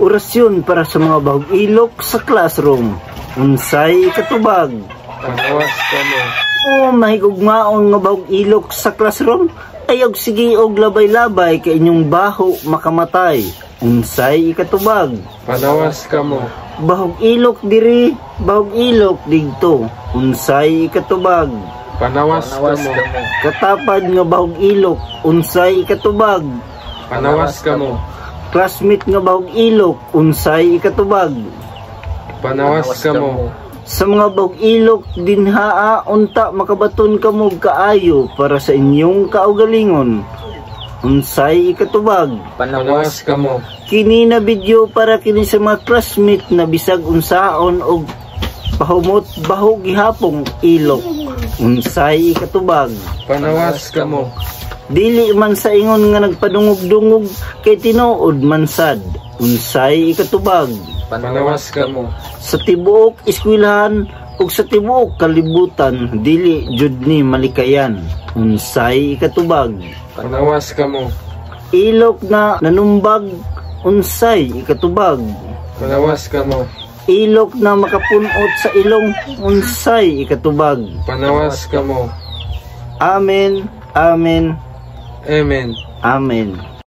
Orasyon para sa mga bahog ilok sa classroom. Unsay katubag? Panawas ka mo. O mahigugmaon nga bahog ilok sa classroom? Ayog sige og labay-labay kay inyong baho makamatay. Unsay katubag? Panawas ka mo. Bahog ilok diri, bahog ilok digto. Unsay katubag? Panawas ka mo. Katapad nga bahog ilok. Unsay katubag? Panawas ka mo. Classmate nga bahog ilok. Unsay katubag? Panawas ka mo. Sa mga bahog ilok dinhaa unta makabaton kamog kaayo para sa inyong kaugalingon. Unsay katubag? Panawas ka mo. Kini na video para kini sa mga classmate na bisag unsaon og pahumot bahog gihapong ilok. Unsay katubag? Panawas ka mo. Dili man sa ingon nga nagpadungog-dungog kay tinuod mansad. Unsay katubag? Panawas ka mo. Sa tibuok eskwelahan ug sa tibuok kalibutan dili jud ni malikayan. Unsay katubag? Panawas ka mo. Ilok na nanumbag. Unsay ikatubag? Panawas ka mo. Ilok na makapunot sa ilong. Unsay ikatubag? Panawas ka mo. Amen. Amen. Amen. Amen.